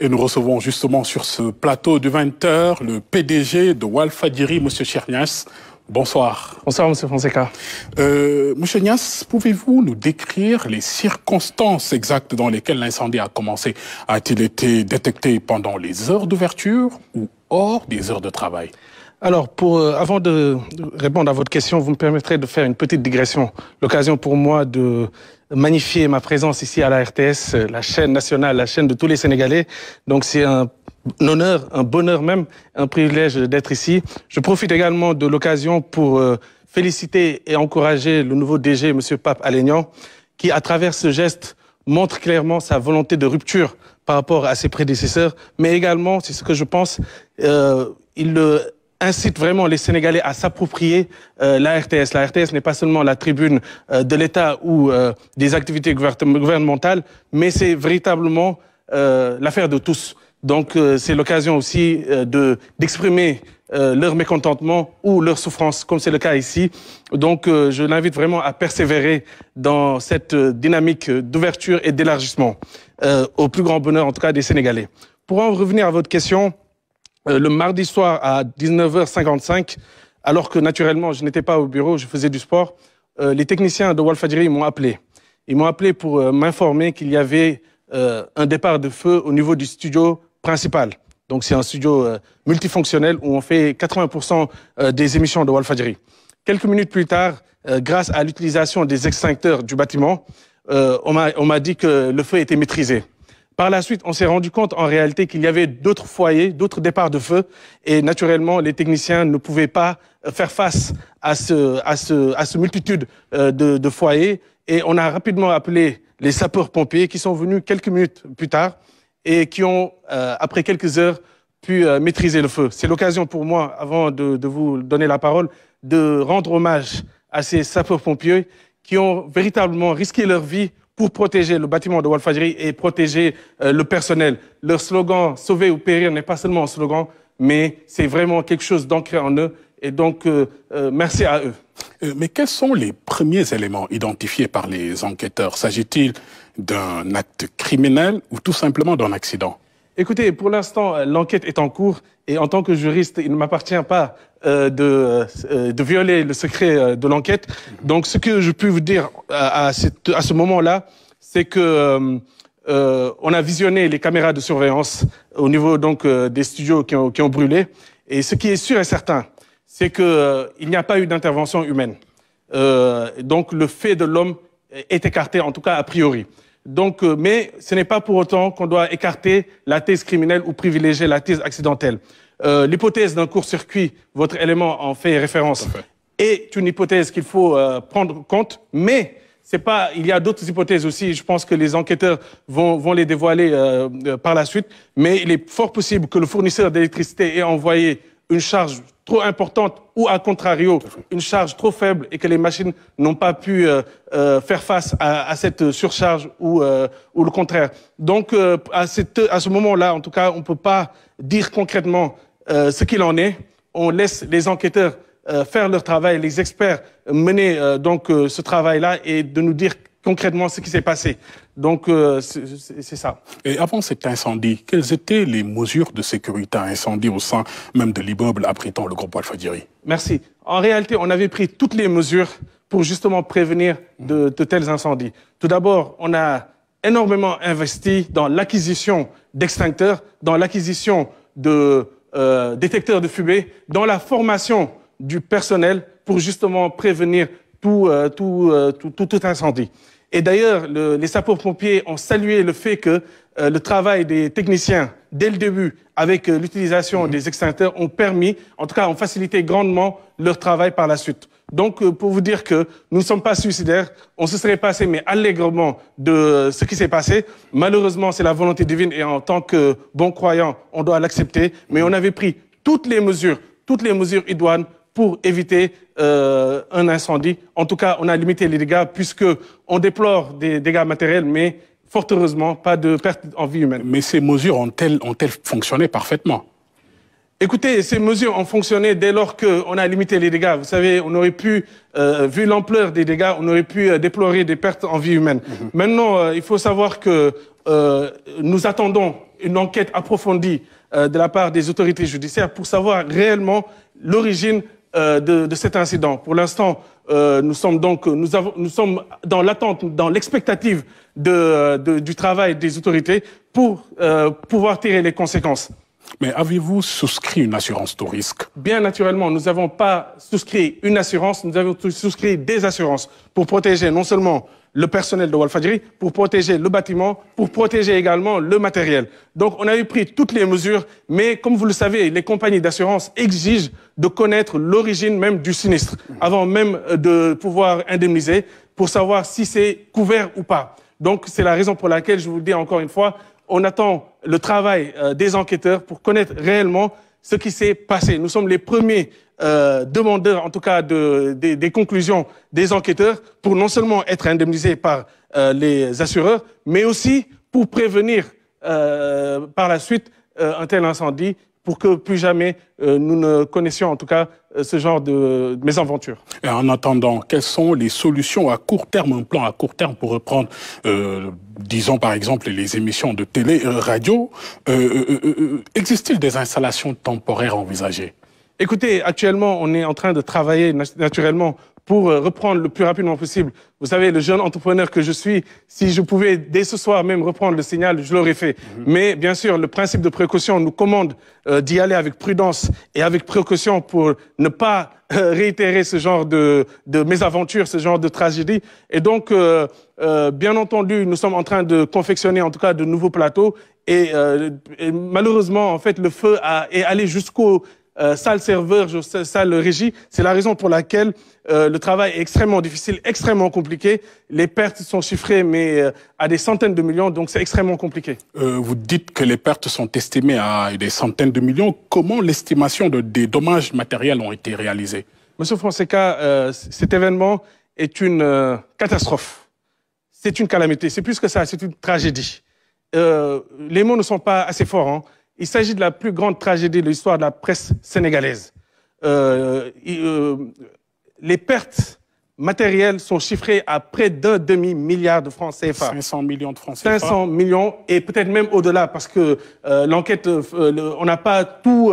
Et nous recevons justement sur ce plateau de 20h le PDG de Walfadjri, M. Chernias. Bonsoir. Bonsoir, M. Fonseca. M. Nias, pouvez-vous nous décrire les circonstances exactes dans lesquelles l'incendie a commencé? A-t-il été détecté pendant les heures d'ouverture ou hors des heures de travail? Alors, avant de répondre à votre question, vous me permettrez de faire une petite digression. L'occasion pour moi de magnifier ma présence ici à la RTS, la chaîne nationale, la chaîne de tous les Sénégalais. Donc c'est un honneur, un bonheur même, un privilège d'être ici. Je profite également de l'occasion pour féliciter et encourager le nouveau DG, M. Pape Alé-Niang, qui, à travers ce geste, montre clairement sa volonté de rupture par rapport à ses prédécesseurs, mais également, c'est ce que je pense, il incite vraiment les Sénégalais à s'approprier la RTS. La RTS n'est pas seulement la tribune de l'État ou des activités gouvernementales, mais c'est véritablement l'affaire de tous. Donc c'est l'occasion aussi d'exprimer leur mécontentement ou leur souffrance, comme c'est le cas ici. Donc je l'invite vraiment à persévérer dans cette dynamique d'ouverture et d'élargissement, au plus grand bonheur en tout cas des Sénégalais. Pour en revenir à votre question, le mardi soir à 19h55, alors que naturellement je n'étais pas au bureau, je faisais du sport, les techniciens de Walfadjri m'ont appelé. Ils m'ont appelé pour m'informer qu'il y avait un départ de feu au niveau du studio principal. Donc c'est un studio multifonctionnel où on fait 80% des émissions de Walfadjri. Quelques minutes plus tard, grâce à l'utilisation des extincteurs du bâtiment, on m'a dit que le feu était maîtrisé. Par la suite, on s'est rendu compte en réalité qu'il y avait d'autres foyers, d'autres départs de feu, et naturellement, les techniciens ne pouvaient pas faire face à ce multitude de foyers. Et on a rapidement appelé les sapeurs-pompiers qui sont venus quelques minutes plus tard et qui ont, après quelques heures, pu maîtriser le feu. C'est l'occasion pour moi, avant de vous donner la parole, de rendre hommage à ces sapeurs-pompiers qui ont véritablement risqué leur vie pour protéger le bâtiment de Walfadjri et protéger le personnel. Leur slogan « Sauver ou périr » n'est pas seulement un slogan, mais c'est vraiment quelque chose d'ancré en eux. Et donc, merci à eux. Mais quels sont les premiers éléments identifiés par les enquêteurs? S'agit-il d'un acte criminel ou tout simplement d'un accident? Écoutez, pour l'instant, l'enquête est en cours et en tant que juriste, il ne m'appartient pas de violer le secret de l'enquête. Donc, ce que je peux vous dire à ce moment-là, c'est que on a visionné les caméras de surveillance au niveau donc des studios qui ont brûlé. Et ce qui est sûr et certain, c'est qu'il n'y a pas eu d'intervention humaine. Donc, le fait de l'homme est écarté, en tout cas a priori. Donc, mais ce n'est pas pour autant qu'on doit écarter la thèse criminelle ou privilégier la thèse accidentelle. L'hypothèse d'un court-circuit, votre élément en fait référence, est une hypothèse qu'il faut prendre en compte, mais c'est pas, il y a d'autres hypothèses aussi, je pense que les enquêteurs vont les dévoiler par la suite, mais il est fort possible que le fournisseur d'électricité ait envoyé une charge trop importante ou, à contrario, une charge trop faible et que les machines n'ont pas pu faire face à cette surcharge ou le contraire. Donc, à ce moment-là, en tout cas, on ne peut pas dire concrètement ce qu'il en est. On laisse les enquêteurs faire leur travail, les experts mener donc ce travail-là et de nous dire concrètement ce qui s'est passé. Donc, c'est ça. Et avant cet incendie, quelles étaient les mesures de sécurité à incendie au sein même de l'immeuble abritant le groupe Walfadjri? Merci. En réalité, on avait pris toutes les mesures pour justement prévenir de tels incendies. Tout d'abord, on a énormément investi dans l'acquisition d'extincteurs, dans l'acquisition de détecteurs de fumée, dans la formation du personnel pour justement prévenir tout incendie. Et d'ailleurs, les sapeurs-pompiers ont salué le fait que le travail des techniciens, dès le début, avec l'utilisation des extincteurs, ont permis, en tout cas, ont facilité grandement leur travail par la suite. Donc, pour vous dire que nous ne sommes pas suicidaires, on se serait passé, mais allègrement, de ce qui s'est passé. Malheureusement, c'est la volonté divine et en tant que bon croyant, on doit l'accepter. Mais on avait pris toutes les mesures idoines pour éviter un incendie. En tout cas, on a limité les dégâts puisque on déplore des dégâts matériels, mais fort heureusement, pas de perte en vie humaine. Mais ces mesures ont-elles fonctionné parfaitement? Écoutez, ces mesures ont fonctionné dès lors qu'on a limité les dégâts. Vous savez, on aurait pu, vu l'ampleur des dégâts, on aurait pu déplorer des pertes en vie humaine. Maintenant, il faut savoir que nous attendons une enquête approfondie de la part des autorités judiciaires pour savoir réellement l'origine de cet incident. Pour l'instant, nous sommes dans l'attente, dans l'expectative du travail des autorités pour pouvoir tirer les conséquences. Mais avez-vous souscrit une assurance tout risque? Bien naturellement, nous n'avons pas souscrit une assurance, nous avons souscrit des assurances pour protéger non seulement le personnel de Walfadjri, pour protéger le bâtiment, pour protéger également le matériel. Donc on a eu pris toutes les mesures, mais comme vous le savez, les compagnies d'assurance exigent de connaître l'origine même du sinistre, avant même de pouvoir indemniser, pour savoir si c'est couvert ou pas. Donc c'est la raison pour laquelle, je vous le dis encore une fois, on attend le travail des enquêteurs pour connaître réellement ce qui s'est passé. Nous sommes les premiers demandeurs, en tout cas, des conclusions des enquêteurs pour non seulement être indemnisés par les assureurs, mais aussi pour prévenir par la suite un tel incendie pour que plus jamais nous ne connaissions en tout cas ce genre de mésaventures. Et en attendant, quelles sont les solutions à court terme, un plan à court terme pour reprendre, disons par exemple, les émissions de télé, radio? Existe-t-il des installations temporaires envisagées? Écoutez, actuellement, on est en train de travailler naturellement pour reprendre le plus rapidement possible. Vous savez, le jeune entrepreneur que je suis, si je pouvais dès ce soir même reprendre le signal, je l'aurais fait. Mais bien sûr, le principe de précaution nous commande d'y aller avec prudence et avec précaution pour ne pas réitérer ce genre de mésaventure, ce genre de tragédie. Et donc, bien entendu, nous sommes en train de confectionner en tout cas de nouveaux plateaux. Et malheureusement, en fait, le feu est allé jusqu'au salle serveur, salle régie. C'est la raison pour laquelle le travail est extrêmement difficile, extrêmement compliqué. Les pertes sont chiffrées, mais à des centaines de millions, donc c'est extrêmement compliqué. Vous dites que les pertes sont estimées à des centaines de millions. Comment l'estimation des dommages matériels ont été réalisés? Monsieur Fonseca, cet événement est une catastrophe. C'est une calamité. C'est plus que ça, c'est une tragédie. Les mots ne sont pas assez forts, hein. Il s'agit de la plus grande tragédie de l'histoire de la presse sénégalaise. Les pertes matérielles sont chiffrées à près d'un demi-milliard de francs CFA. 500 millions de francs CFA. 500 millions et peut-être même au-delà parce que l'enquête, on n'a pas tout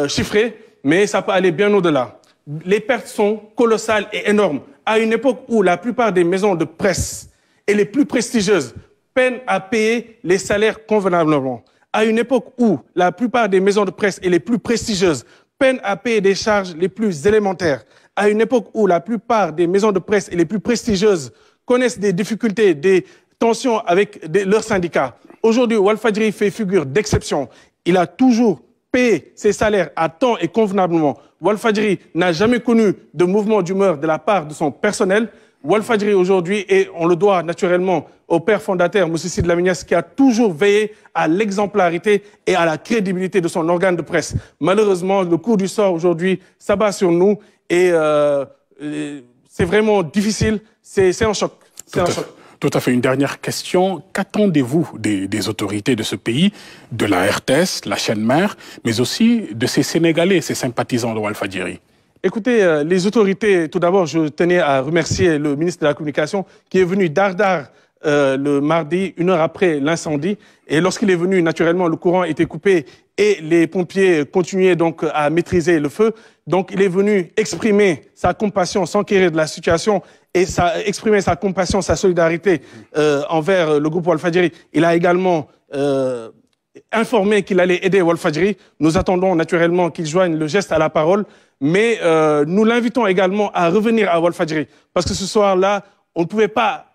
chiffré, mais ça peut aller bien au-delà. Les pertes sont colossales et énormes. À une époque où la plupart des maisons de presse et les plus prestigieuses peinent à payer les salaires convenablement. À une époque où la plupart des maisons de presse et les plus prestigieuses peinent à payer des charges les plus élémentaires, à une époque où la plupart des maisons de presse et les plus prestigieuses connaissent des difficultés, des tensions avec leurs syndicats. Aujourd'hui, Walfadjri fait figure d'exception. Il a toujours payé ses salaires à temps et convenablement. Walfadjri n'a jamais connu de mouvement d'humeur de la part de son personnel. Walfadjri aujourd'hui, et on le doit naturellement au père fondateur, M. Sidy Lamine Niasse, qui a toujours veillé à l'exemplarité et à la crédibilité de son organe de presse. Malheureusement, le coup du sort aujourd'hui s'abat sur nous et c'est vraiment difficile, c'est un choc. Tout à fait. Une dernière question. Qu'attendez-vous des autorités de ce pays, de la RTS, la chaîne mère, mais aussi de ces Sénégalais, ces sympathisants de Walfadjri? Écoutez, les autorités, tout d'abord, je tenais à remercier le ministre de la Communication qui est venu d'Ardar le mardi, 1 heure après l'incendie. Et lorsqu'il est venu, naturellement, le courant était coupé et les pompiers continuaient donc à maîtriser le feu. Donc, il est venu exprimer sa compassion, s'enquérir de la situation et exprimer sa compassion, sa solidarité envers le groupe Walfadjri. Il a également informé qu'il allait aider Walfadjri. Nous attendons naturellement qu'il joigne le geste à la parole. Mais nous l'invitons également à revenir à Walfadjri. Parce que ce soir-là, on ne pouvait pas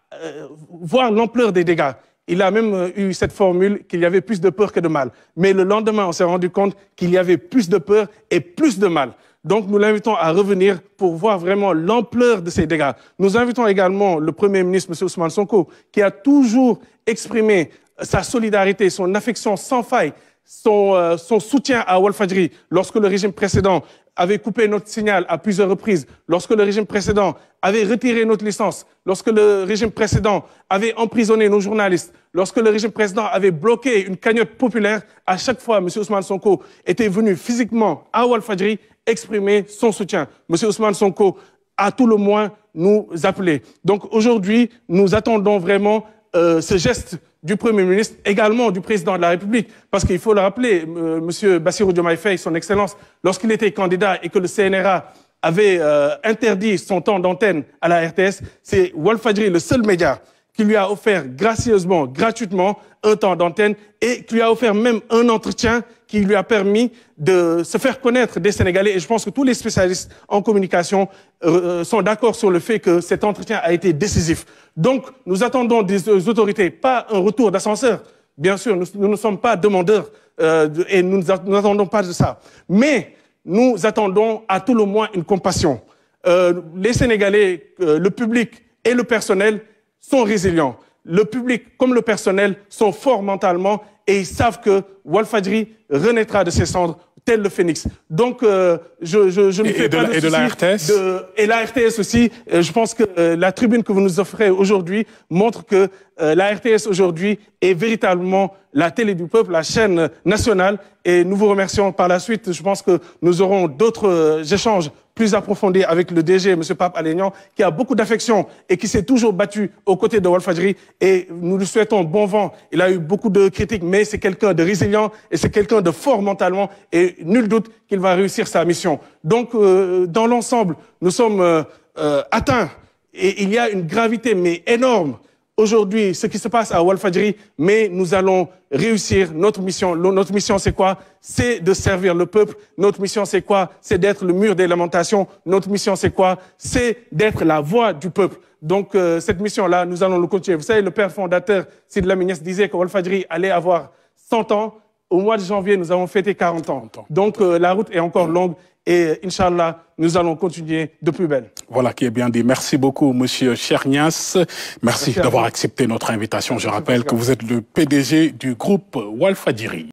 voir l'ampleur des dégâts. Il a même eu cette formule qu'il y avait plus de peur que de mal. Mais le lendemain, on s'est rendu compte qu'il y avait plus de peur et plus de mal. Donc nous l'invitons à revenir pour voir vraiment l'ampleur de ces dégâts. Nous invitons également le Premier ministre, M. Ousmane Sonko, qui a toujours exprimé sa solidarité, son affection sans faille, son soutien à Walfadjri lorsque le régime précédent avait coupé notre signal à plusieurs reprises, lorsque le régime précédent avait retiré notre licence, lorsque le régime précédent avait emprisonné nos journalistes, lorsque le régime précédent avait bloqué une cagnotte populaire, à chaque fois, M. Ousmane Sonko était venu physiquement à Walfadjri exprimer son soutien. M. Ousmane Sonko, à tout le moins, nous appelait. Donc aujourd'hui, nous attendons vraiment ce geste du Premier ministre, également du Président de la République. Parce qu'il faut le rappeler, M. Bassirou Diomaye Faye, son Excellence, lorsqu'il était candidat et que le CNRA avait interdit son temps d'antenne à la RTS, c'est Walfadjri, le seul média, qui lui a offert gracieusement, gratuitement, un temps d'antenne et qui lui a offert même un entretien qui lui a permis de se faire connaître des Sénégalais. Et je pense que tous les spécialistes en communication sont d'accord sur le fait que cet entretien a été décisif. Donc, nous attendons des autorités, pas un retour d'ascenseur. Bien sûr, nous ne sommes pas demandeurs et nous n'attendons pas de ça. Mais nous attendons à tout le moins une compassion. Les Sénégalais, le public et le personnel sont résilients. Le public comme le personnel sont forts mentalement et ils savent que Walfadjri renaîtra de ses cendres tel le phénix. Donc, je ne fais pas de soucis. Et de la RTS et la RTS aussi. Je pense que la tribune que vous nous offrez aujourd'hui montre que la RTS aujourd'hui est véritablement la télé du peuple, la chaîne nationale. Et nous vous remercions par la suite. Je pense que nous aurons d'autres échanges plus approfondis avec le DG, M. Pape Alé Niang, qui a beaucoup d'affection et qui s'est toujours battu aux côtés de Walfadjri. Et nous lui souhaitons bon vent. Il a eu beaucoup de critiques, mais c'est quelqu'un de résilient et c'est quelqu'un de fort mentalement. Et nul doute qu'il va réussir sa mission. Donc, dans l'ensemble, nous sommes atteints. Et il y a une gravité, mais énorme, aujourd'hui, ce qui se passe à Walfadjri, mais nous allons réussir notre mission. Notre mission, c'est quoi? C'est de servir le peuple. Notre mission, c'est quoi? C'est d'être le mur des lamentations. Notre mission, c'est quoi? C'est d'être la voix du peuple. Donc, cette mission-là, nous allons le continuer. Vous savez, le père fondateur, Sidy Lamine Niasse, disait que Walfadjri allait avoir 100 ans. Au mois de janvier, nous avons fêté 40 ans. Donc, la route est encore longue. Et Inch'Allah, nous allons continuer de plus belle. Voilà qui est bien dit. Merci beaucoup, Monsieur Cheikh Niasse. Merci d'avoir accepté notre invitation. Je rappelle que vous êtes le PDG du groupe Walfadjri.